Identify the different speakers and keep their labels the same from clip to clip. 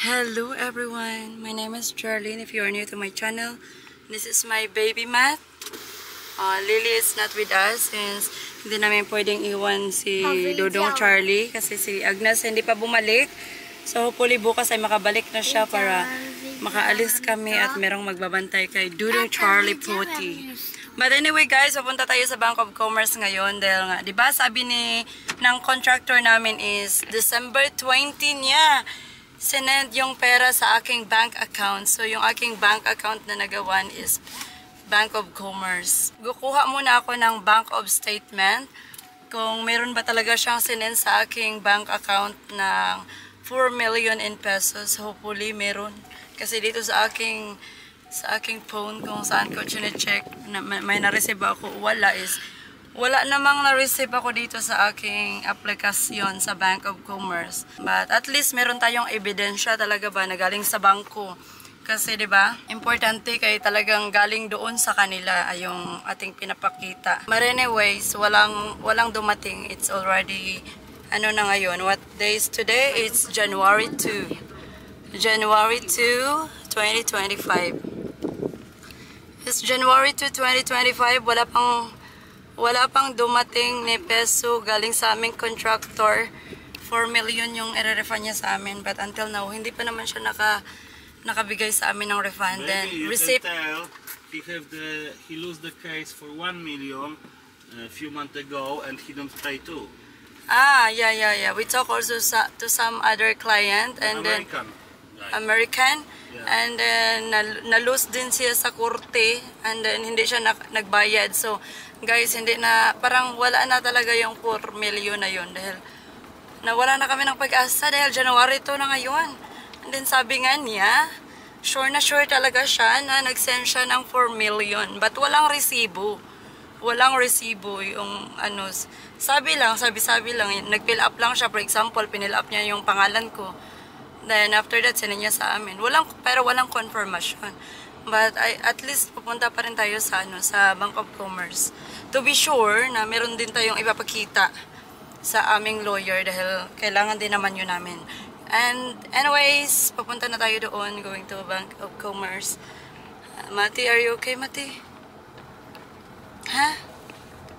Speaker 1: Hello everyone, my name is Charlene. If you are new to my channel, this is my baby Matt. Lily is not with us since hindi namin pwedeng iwan si Dodong Charlie kasi si Agnes hindi pa bumalik. So hopefully bukas ay makabalik na siya para makaalis kami at merong magbabantay kay Dodong Charlie Poti. But anyway guys, papunta tayo sa Bank of Commerce ngayon dahil nga, di ba sabi ng contractor namin is December 20 niya sinend yung pera sa aking bank account. So, yung aking bank account na nagawan is Bank of Commerce. Kukuha muna ako ng bank of statement kung meron ba talaga siyang sinend sa aking bank account ng 4 million in pesos. Hopefully, meron. Kasi dito sa aking phone, kung saan ko chine-check, na may na-receive ako, wala namang na-receive ako dito sa aking aplikasyon sa Bank of Commerce. But at least meron tayong ebidensya talaga ba na galing sa bangko. Kasi 'di ba? Importante kay talagang galing doon sa kanila ay yung ating pinapakita. But anyways, walang dumating. It's already na ngayon. What day is today? It's January 2. January 2, 2025. It's January 2, 2025. Wala pang dumating ni peso galing sa aming contractor. 4 million yung i-refund niya sa amin. But until now, hindi pa naman siya nakabigay sa amin ng refund.
Speaker 2: Maybe
Speaker 1: Then, receipt.
Speaker 2: tell he lose the case for 1 million a few months ago and he don't pay too.
Speaker 1: Yeah. We talk also to some other client. And American. Yeah. And then, na-lose din siya sa korte. And then, hindi siya nagbayad. So, guys, hindi na, parang wala na talaga yung 4 million na yun. Dahil, nawala na kami ng pag-asa dahil January 2 na ngayon. And then, sabi nga niya, sure na sure talaga siya na nag-send siya ng 4 million. But walang resibo. Walang resibo yung sabi lang, nag-fill up lang siya. For example, pinill up niya yung pangalan ko. Then after that, sinend niya sa amin. Pero walang confirmation. But at least pupunta pa rin tayo sa sa Bank of Commerce. To be sure na meron din tayong ipapakita sa aming lawyer dahil kailangan din naman yun namin. And anyways, papunta na tayo doon, going to Bank of Commerce. Mati, are you okay, Mati? Ha?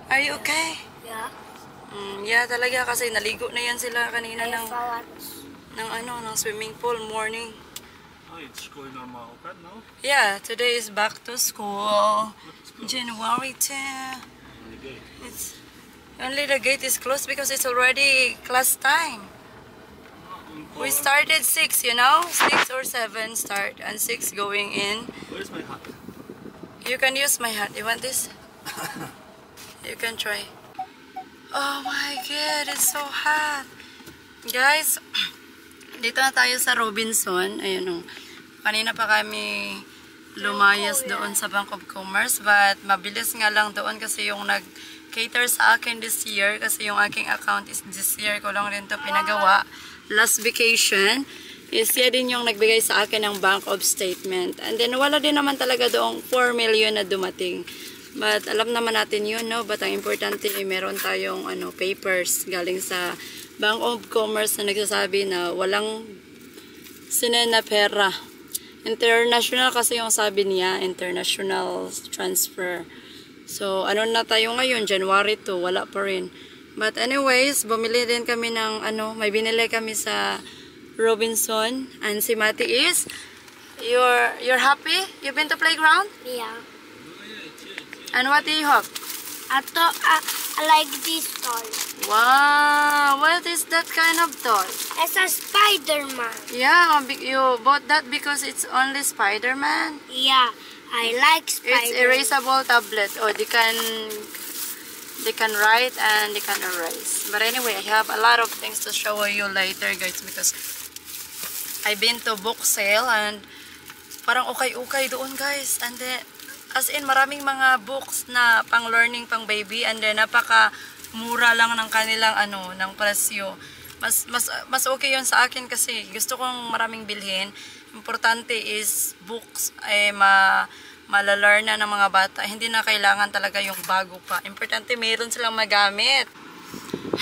Speaker 1: Are you okay?
Speaker 3: Yeah.
Speaker 1: Yeah, talaga kasi naligo na yan sila kanina ng swimming pool morning.
Speaker 2: Oh, it's school normal open, no?
Speaker 1: Yeah, today is back to school. January 10. Only the gate is closed because it's already class time. We started 6, 6 or 7 start and 6 going in.
Speaker 2: Where's my hat?
Speaker 1: You can use my hat. You want this? You can try. Oh my god, it's so hot. Guys, dito na tayo sa Robinson. Ayun kanina pa kami lumayas doon sa Bank of Commerce. But mabilis nga lang doon kasi yung nag-cater sa akin this year. Kasi yung aking account is this year ko lang rin to pinagawa. Last vacation is siya din yung nagbigay sa akin ng bank of statement. And then wala din naman talaga doong 4 million na dumating. But alam naman natin yun, no? But ang importante meron tayong papers galing sa Bank of Commerce na nagsasabi na walang sinend na pera. International kasi yung sabi niya, international transfer. So, na tayo ngayon? January 2, wala pa rin. But anyways, bumili din kami ng may binili kami sa Robinson. And si Mati is, you're happy? You've been to playground?
Speaker 3: Yeah.
Speaker 1: And what do you have?
Speaker 3: I like this doll.
Speaker 1: Wow, what is that kind of doll?
Speaker 3: It's a Spider-Man.
Speaker 1: Yeah, you bought that because it's only Spider-Man?
Speaker 3: Yeah, I like Spider-Man.
Speaker 1: It's erasable tablet. Oh, they can write and they can erase. But anyway, I have a lot of things to show you later, guys, because I've been to book sale and parang okay doon, guys. And then, as in, maraming mga books na pang-learning, pang-baby, and then napaka-mura lang ng kanilang ng presyo. Mas okay yun sa akin kasi gusto kong maraming bilhin. Importante is books malalearn na ng mga bata. Hindi na kailangan talaga yung bago pa. Importante meron silang magamit.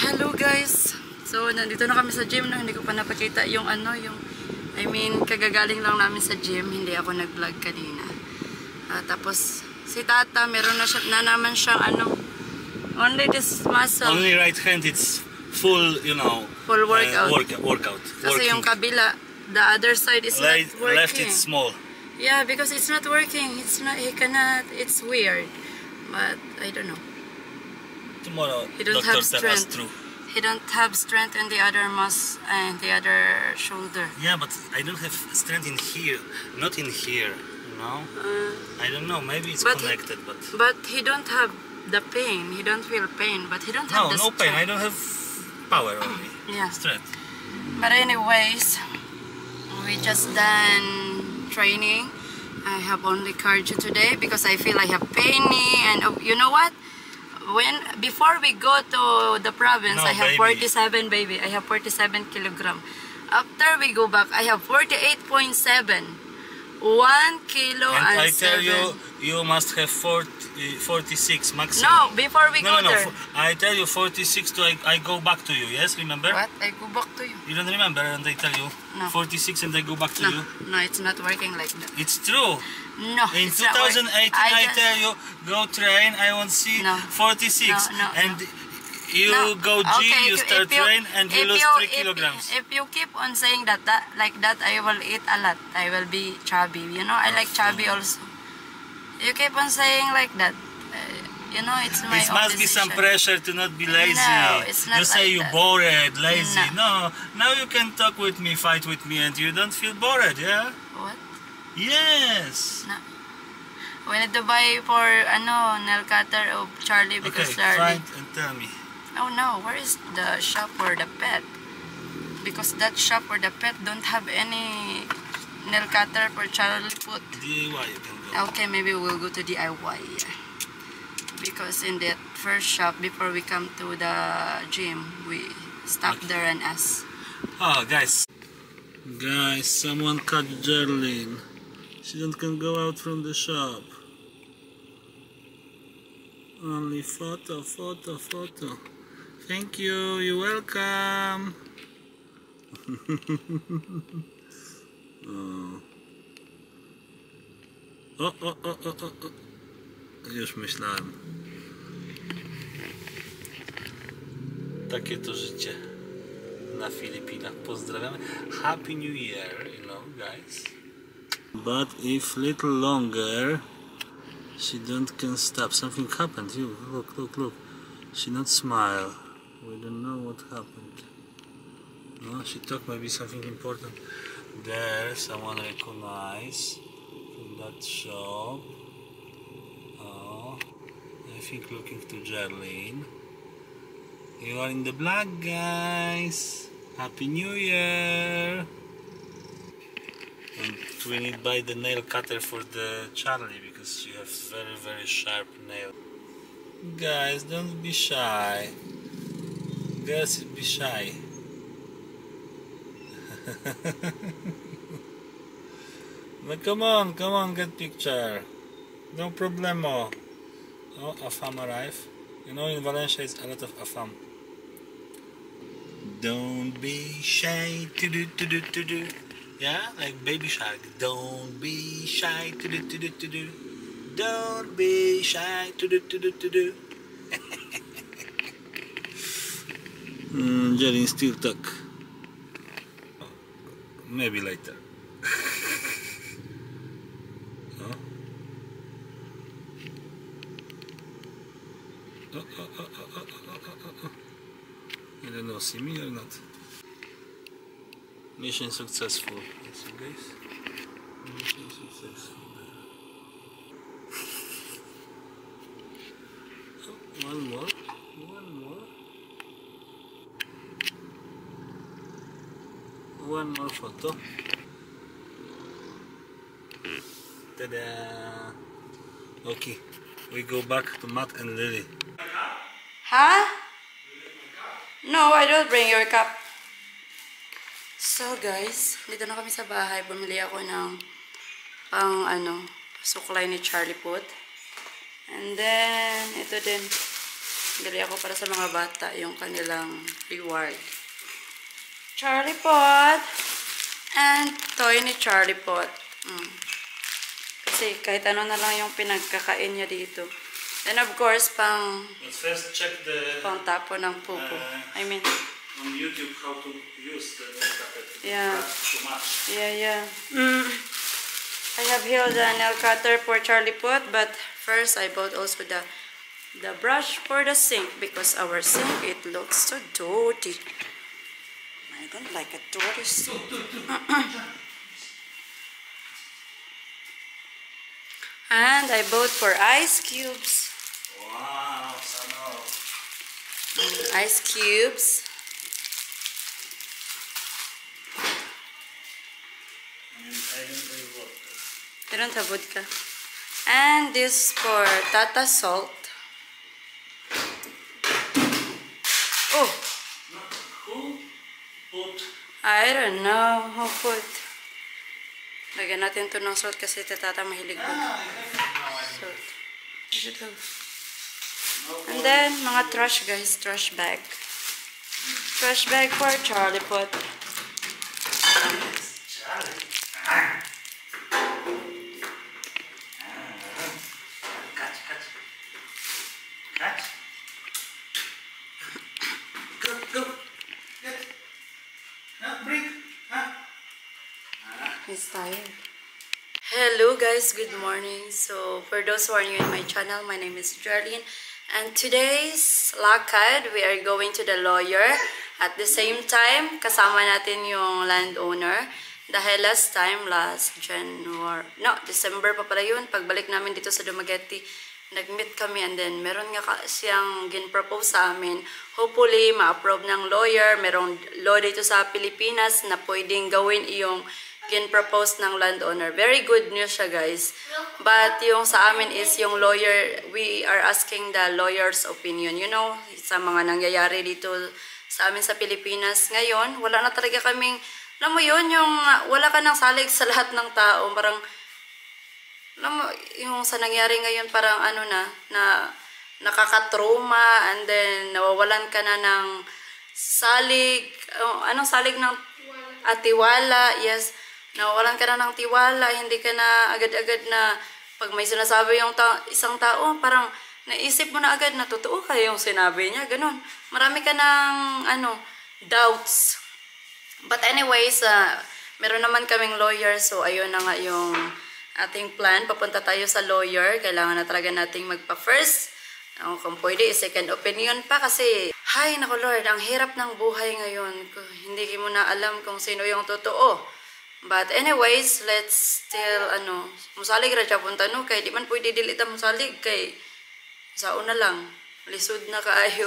Speaker 1: Hello guys! So, nandito na kami sa gym. Hindi ko pa napakita yung I mean, kagagaling lang namin sa gym. Hindi ako nag-vlog kanina. Tapos, si Tata, meron na naman siyang ano, only this muscle.
Speaker 2: Only right hand, it's full, you know,
Speaker 1: Full workout.
Speaker 2: Workout.
Speaker 1: Kasi yung kabila, the other side is not working.
Speaker 2: Left, it's small.
Speaker 1: Yeah, because it's not working. It's not, he cannot, it's weird. But, I don't know.
Speaker 2: Tomorrow,
Speaker 1: He don't
Speaker 2: doctor
Speaker 1: have
Speaker 2: tell us
Speaker 1: strength.
Speaker 2: true.
Speaker 1: He don't have strength in the other and the other shoulder.
Speaker 2: Yeah, but I don't have strength in here, not in here, you know? I don't know, maybe it's
Speaker 1: But
Speaker 2: connected,
Speaker 1: But he don't have the pain. He don't feel pain, but he don't have the
Speaker 2: no
Speaker 1: strength.
Speaker 2: pain, I don't have power only.
Speaker 1: Yeah.
Speaker 2: Strength.
Speaker 1: But anyways, we just done training. I have only cardio today because I feel I have pain knee, and you know what? Before we go to the province,
Speaker 2: No,
Speaker 1: I have
Speaker 2: baby.
Speaker 1: 47, baby. I have 47 kilogram. After we go back, I have 48.7. 1 kilo
Speaker 2: And I
Speaker 1: 7.
Speaker 2: tell you, you must have 46 maximum.
Speaker 1: No, before we go
Speaker 2: No.
Speaker 1: there.
Speaker 2: I tell you 46 to I go back to you, yes, remember?
Speaker 1: What? I go back to you.
Speaker 2: You don't remember and I tell you
Speaker 1: No.
Speaker 2: 46 and I go back to you?
Speaker 1: No, it's not working like that.
Speaker 2: It's true.
Speaker 1: No,
Speaker 2: In
Speaker 1: it's not working.
Speaker 2: 2018, I
Speaker 1: just-
Speaker 2: tell you, go train, I won't see
Speaker 1: No.
Speaker 2: 46.
Speaker 1: No,
Speaker 2: and you
Speaker 1: No.
Speaker 2: go gym,
Speaker 1: Okay,
Speaker 2: you start train, and you lose 3 kilograms.
Speaker 1: If you keep on saying that, like that, I will eat a lot. I will be chubby. You know, I like chubby also. You keep on saying like that. You know, it's my
Speaker 2: It
Speaker 1: own
Speaker 2: must be some
Speaker 1: decision.
Speaker 2: pressure to not be lazy.
Speaker 1: No, it's not
Speaker 2: you say
Speaker 1: like
Speaker 2: you
Speaker 1: that.
Speaker 2: bored, lazy.
Speaker 1: No.
Speaker 2: No, now you can talk with me, fight with me, and you don't feel bored, yeah?
Speaker 1: What?
Speaker 2: Yes.
Speaker 1: No. We need to buy for nail cutter of Charlie
Speaker 2: Okay,
Speaker 1: because Charlie.
Speaker 2: find and tell me.
Speaker 1: Oh no, where is the shop for the pet? Because that shop for the pet don't have any nail cutter for Charlie put.
Speaker 2: DIY you can go.
Speaker 1: Okay, maybe we'll go to DIY. Because in that first shop, before we come to the gym, we stop there and ask.
Speaker 2: Oh, guys. Guys, someone cut Gerlin. She don't can go out from the shop. Only photo. Thank you, you're welcome. O. Już myślałem. Takie to życie na Filipinach. Pozdrawiamy. Happy New Year, you know, guys. But if little longer, she don't can stop. Something happened. You look. She not smile. We don't know what happened. No, she talked maybe something important. There, someone recognize from that shop. Oh, I think looking to Gerlin. You are in the black, guys. Happy New Year. And we need to buy the nail cutter for the Charlie because she has very, very sharp nail. Guys, don't be shy. Girls, be shy. But come on, get picture. No problemo. Oh, Afam arrive. You know, in Valencia is a lot of Afam. Don't be shy. To-do. Yeah, like baby shark. Don't be shy. To-do. Don't be shy. To-do. Jerry still talk. Maybe later. Oh. I don't know, see me or not? Mission successful. Yes, guys. Mission successful. Oh, one more. One more photo. Ta-da! Okay, we go back to Matt and Lily.
Speaker 1: Huh? No, I don't bring your cup. So guys, dito na kami sa bahay. Bumili ako ng suklay ni Charlie Puth. And then, ito din. Bili ako para sa mga bata yung kanilang reward. Charlie Puth! And toy ni Charlie Pot. Kasi kahit ano na lang yung pinagkakain niya dito. And of course,
Speaker 2: Let's first check the
Speaker 1: tapo ng pupo. I mean,
Speaker 2: on YouTube how to use the nail cutter to
Speaker 1: Yeah.
Speaker 2: cut too much.
Speaker 1: yeah. I have here the nail cutter for Charlie Pot, but first I bought also the brush for the sink because our sink, it looks so dirty. I don't like a dirty sink. And I bought for ice cubes.
Speaker 2: Wow, Sano.
Speaker 1: Ice cubes.
Speaker 2: And I don't really want this.
Speaker 1: I don't have vodka. And this for Tata salt. Oh,
Speaker 2: Who put
Speaker 1: I don't know who put. Lagyan natin to ng salt kasi Tata mahilig po. Salt. And then, mga trash guys, trash bag. Trash bag for Charlie Pot.
Speaker 2: Catch. Go. Get. Break.
Speaker 1: He's tired. Hello guys, good morning. So, for those who are new in my channel, my name is Jarlene. And today's lakad, we are going to the lawyer. At the same time, kasama natin yung landowner. Dahil last December pa pala yun. Pagbalik namin dito sa Dumaguete, nag-meet kami and then meron nga siyang gin-propose sa amin. Hopefully, ma-approve ng lawyer. Merong law dito sa Pilipinas na pwedeng gawin yung gin-propose ng landowner. Very good news siya guys. But yung sa amin is yung lawyer, we are asking the lawyer's opinion. You know, sa mga nangyayari dito sa amin sa Pilipinas ngayon, wala na talaga kaming, alam mo yun, yung wala ka nang salig sa lahat ng tao. Parang, alam mo, yung sa nangyari ngayon, parang ano na nakakatrauma and then nawawalan ka na ng salig, anong salig ng tiwala, yes. Nawawalan ka na ng tiwala, hindi ka na agad-agad na pag may sinasabi yung isang tao, parang naisip mo na agad na totoo kaya yung sinabi niya, ganun. Marami ka ng doubts. But anyways, meron naman kaming lawyer, so ayun na nga yung ating plan. Papunta tayo sa lawyer, kailangan na talaga nating magpa-first. Kung pwede, second opinion pa kasi, hay, naku Lord, ang hirap ng buhay ngayon. Hindi mo na alam kung sino yung totoo. But anyways, let's still, musalig ra siya punta no, kay di man pwede dilita musalig, kay sa una lang, lisod na kaayo.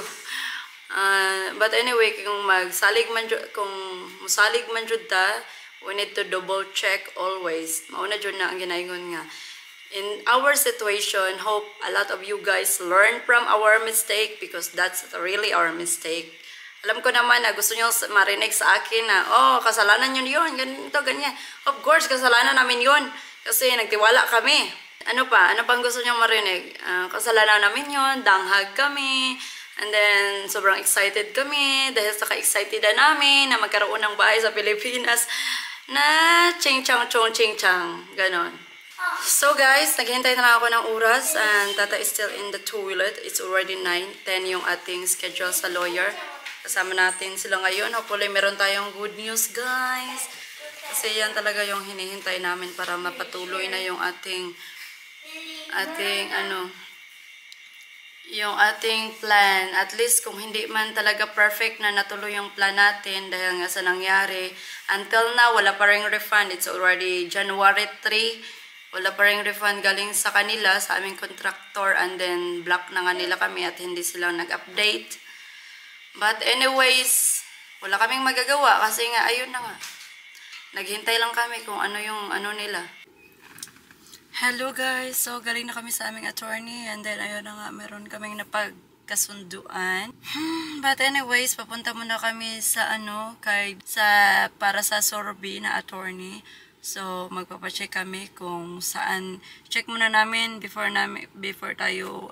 Speaker 1: But anyway, kung musalig man jud ta, we need to double check always. Mauna jud na ang ginaingon nga. In our situation, hope a lot of you guys learn from our mistake because that's really our mistake. Alam ko naman na gusto nyo marinig sa akin na, kasalanan nyo yun, ganito, ganyan. Of course, kasalanan namin yun. Kasi nagtiwala kami. Ano pang gusto nyo marinig? Kasalanan namin yun, danghag kami. And then, sobrang excited kami. Dahil sa ka-excited na namin na magkaroon ng bahay sa Pilipinas na ching-chang-chong-ching-chang. Ganon. So guys, naghihintay na lang ako ng oras and Tata is still in the toilet. It's already 9:10 yung ating schedule sa lawyer. Kasama natin sila ngayon. Hopefully, meron tayong good news, guys. Kasi yan talaga yung hinihintay namin para mapatuloy na yung ating plan. At least, kung hindi man talaga perfect na natuloy yung plan natin dahil nga sa nangyari. Until now, wala pa rin refund. It's already January 3. Wala pa rin refund galing sa kanila, sa aming contractor. And then, block na nga nila kami at hindi sila nag-update. But anyways, wala kaming magagawa kasi nga, ayun na nga. Naghintay lang kami kung ano yung nila. Hello guys! So, galing na kami sa aming attorney and then ayun na nga, meron kaming napagkasunduan. But anyways, papunta muna kami sa para sa Sorby na attorney. So, magpapacheck kami kung saan. Check muna namin before tayo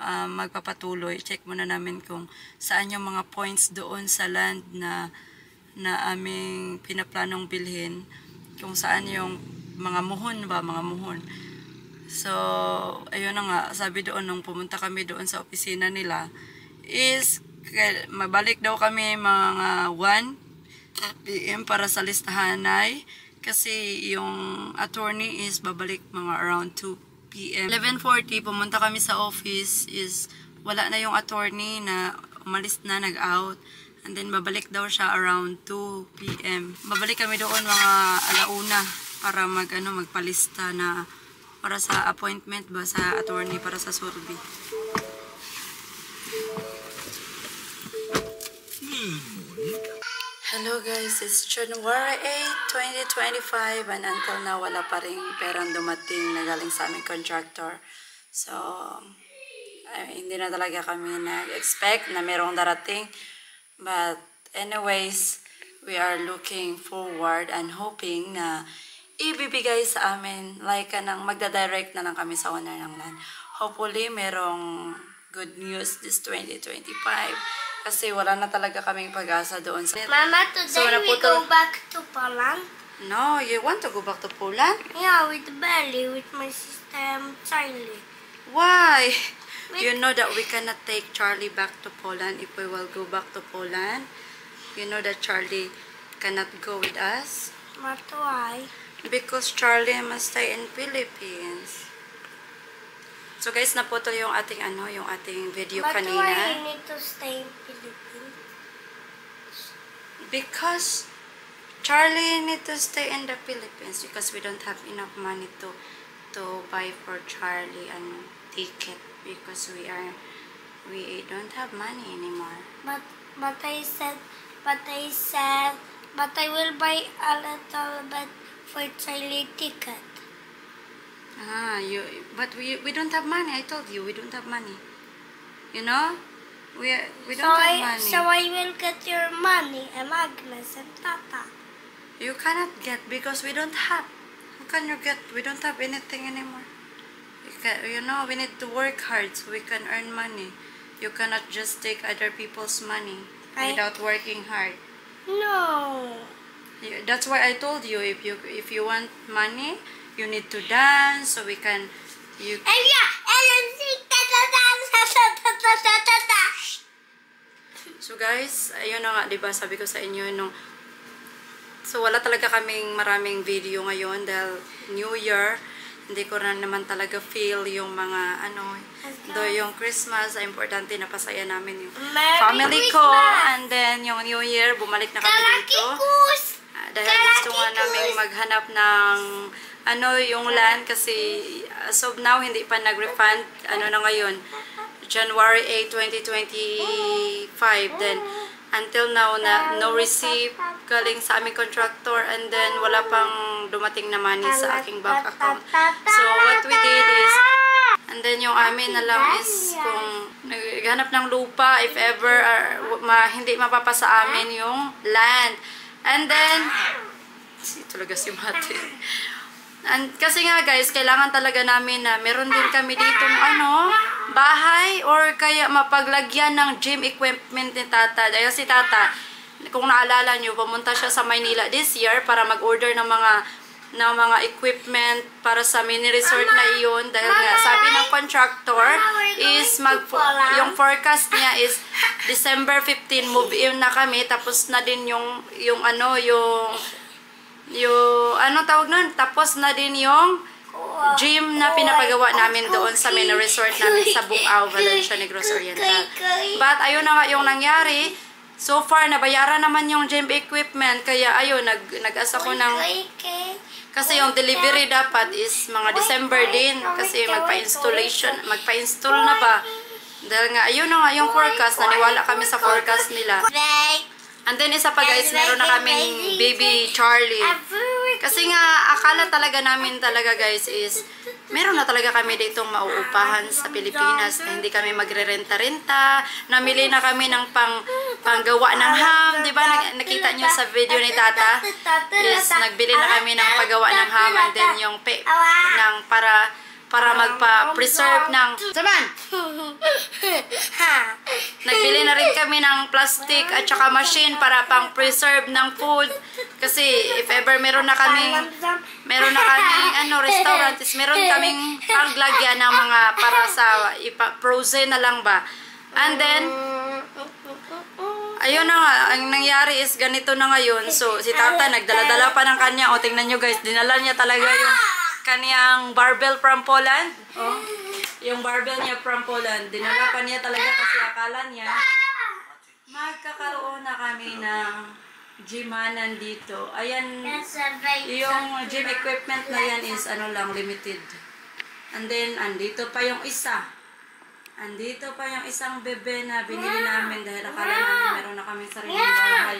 Speaker 1: magpapatuloy. Check muna namin kung saan yung mga points doon sa land na na aming pinaplanong bilhin kung saan yung mga muhon ba, mga muhon. So, ayun na nga, sabi doon nung pumunta kami doon sa opisina nila is mabalik daw kami mga 1 PM para sa listahan ay kasi yung attorney is babalik mga around 2 PM. 11:40 pumunta kami sa office is wala na yung attorney na umalis na, nag-out. And then babalik daw siya around 2 PM. Babalik kami doon mga alauna para magpalista na para sa appointment ba sa attorney para sa survey. Hello guys, it's January 8, 2025 and until now wala pa rin perang dumating na galing sa aming contractor. So, hindi na talaga kami nag-expect na merong darating. But anyways, we are looking forward and hoping na ibibigay sa amin, like magda-direct na lang kami sa owner ng land. Hopefully, merong good news this 2025. Kasi wala na talaga kaming pag-asa doon.
Speaker 3: Mama, today we go back to Poland.
Speaker 1: No, you want to go back to Poland?
Speaker 3: Yeah, with Belly, with my sister Charlie.
Speaker 1: Why? You know that we cannot take Charlie back to Poland if we will go back to Poland. You know that Charlie cannot go with us.
Speaker 3: But why?
Speaker 1: Because Charlie must stay in Philippines. So guys, naputol yung ating yung ating video
Speaker 3: But
Speaker 1: kanina.
Speaker 3: why you need to stay in Philippines?
Speaker 1: Because Charlie need to stay in the Philippines because we don't have enough money to buy for Charlie a ticket because we don't have money anymore.
Speaker 3: But I will buy a little bit for Charlie ticket.
Speaker 1: But we don't have money. I told you we don't have money. You know, we don't have money.
Speaker 3: So I will get your money and Agnes and Tata.
Speaker 1: You cannot get because we don't have. How can you get? We don't have anything anymore. You know, we need to work hard so we can earn money. You cannot just take other people's money without working hard.
Speaker 3: No.
Speaker 1: That's why I told you if you want money, you need to dance so we can. So guys, ayun na nga, 'di ba? Sabi ko sa inyo nung so wala talaga kaming maraming video ngayon dahil New Year. Hindi ko na naman talaga feel yung mga yung Christmas, importante na pasaya namin yung family ko. And then yung New Year, bumalik na kami dito. Dahil gusto nga namin maghanap ng yung land kasi as of now hindi pa nag-refund na ngayon January 8, 2025 then until now no receipt galing sa aming contractor and then wala pang dumating na money sa aking bank account. So what we did is and then yung amin na lang is kung naghanap ng lupa if ever hindi mapapasa amin yung land. And then talaga si Mate. And kasi nga guys, kailangan talaga namin na meron din kami ditong bahay or kaya mapaglagyan ng gym equipment ni Tata. Dahil si Tata, kung naalala nyo, pumunta siya sa Maynila this year para mag-order ng mga equipment para sa mini resort na iyon. Dahil nga, sabi ng contractor is yung forecast niya is December 15 move in na kami tapos na din yung tawag nun? Tapos na din yung gym na pinapagawa namin doon sa mini resort namin sa Bungao, Valencia, Negros Oriental. But ayun na nga yung nangyari. So far, nabayaran naman yung gym equipment. Kaya ayun, nag-asa ko ng kasi yung delivery dapat is mga December din. Kasi magpa-install na ba. Dahil nga, ayun na nga yung forecast. Naniwala kami sa forecast nila. And then isa pa guys, meron na kaming baby Charlie. Kasi nga, akala talaga namin talaga guys is, meron na talaga kami ditong mauupahan sa Pilipinas na hindi kami magre-renta-renta. Namili na kami ng panggawa ng ham. Diba nakita nyo sa video ni Tata? Is nagbili na kami ng paggawa ng ham and then yung para para magpa-preserve ng... Saman! Nagbili na rin kami ng plastic at saka machine para pang-preserve ng food. Kasi if ever meron na kaming restaurant, is meron kaming paglagyan ng mga para sa frozen na lang ba. And then, ayun na nga, ang nangyari is ganito na ngayon. So, si Tata nagdala-dala pa ng kanya. O, tingnan nyo guys, dinala niya talaga yung kaniyang barbell from Poland. Oh, yung barbell niya from Poland. Dinala pa niya talaga kasi akala niya magkakaroon na kami ng gymanan dito. Ayan, yung gym equipment na yan is limited. And then, andito pa yung isa. Andito pa yung isang bebe na binili namin dahil akala namin meron na kami sariling bahay.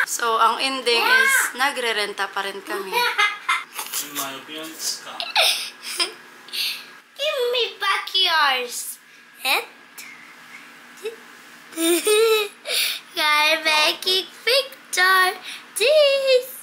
Speaker 1: So, ang ending is nagre-renta pa rin kami.
Speaker 2: In my opinion, it's scam.
Speaker 3: Give me back yours. Gotta make it picture. This.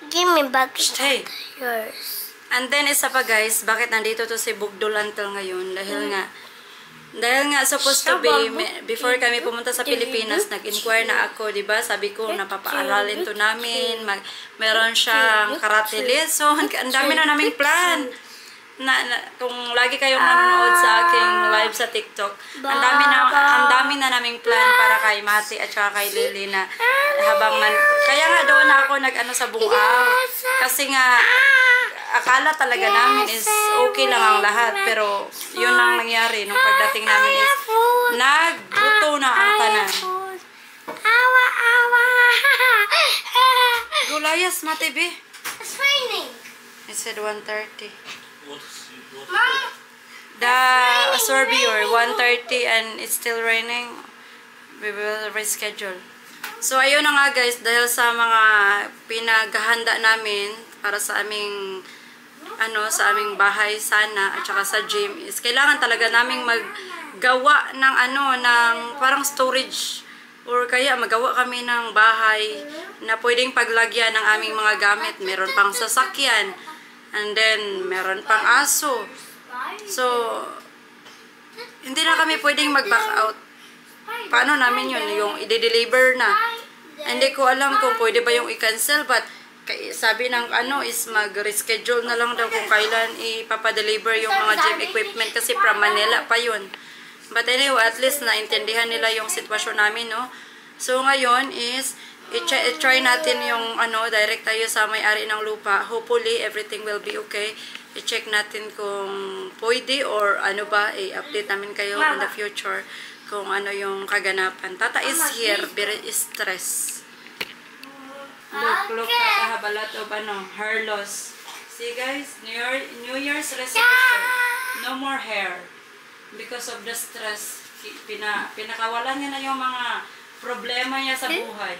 Speaker 3: Give me back
Speaker 1: Hey.
Speaker 3: yours.
Speaker 1: And then, isa pa guys, bakit nandito to si Bugdol until ngayon? Dahil nga supposed to be, before kami pumunta sa Pilipinas, nag-inquire na ako, di ba? Sabi ko, napapaaralin to namin, meron siyang karate lesson, ang dami na naming plan. Kung lagi kayong manonood sa aking live sa TikTok, ang dami na naming plan para kay Mati at saka kay Lily na kaya nga doon na ako nag-ano sa Bungaw. Kasi nga, akala talaga namin is okay lang ang lahat, pero yun ang nangyari nung pagdating namin is nagbuto na ang tanan.
Speaker 3: Awa, awa.
Speaker 1: Gulayas, Mati, be.
Speaker 3: It's raining.
Speaker 1: I said 1:30.
Speaker 3: Mom.
Speaker 1: The surveyor, 1:30 and it's still raining. We will reschedule. So, ayun na nga guys, dahil sa mga pinaghahanda namin para sa aming sa aming bahay sana at saka sa gym is kailangan talaga naming maggawa ng ng parang storage or kaya magawa kami ng bahay na pwedeng paglagyan ng aming mga gamit. Meron pang sasakyan and then meron pang aso. So, hindi na kami pwedeng mag-back out. Paano namin yun? Yung i-deliver na. Hindi ko alam kung pwede ba yung i-cancel, but sabi ng is mag-reschedule na lang daw kung kailan ipapadeliver yung mga gym equipment kasi from Manila pa yun. But anyway, at least naintindihan nila yung sitwasyon namin, no? So ngayon is i-try natin yung direct tayo sa may-ari ng lupa. Hopefully everything will be okay. I-check natin kung pwede or i-update namin kayo in the future kung ano yung kaganapan. Tata is here, very stressed. Look at a lot of hair loss. See guys, New Year's resolution, no more hair. Because of the stress, pinakawalan niya na yung mga problema niya sa buhay.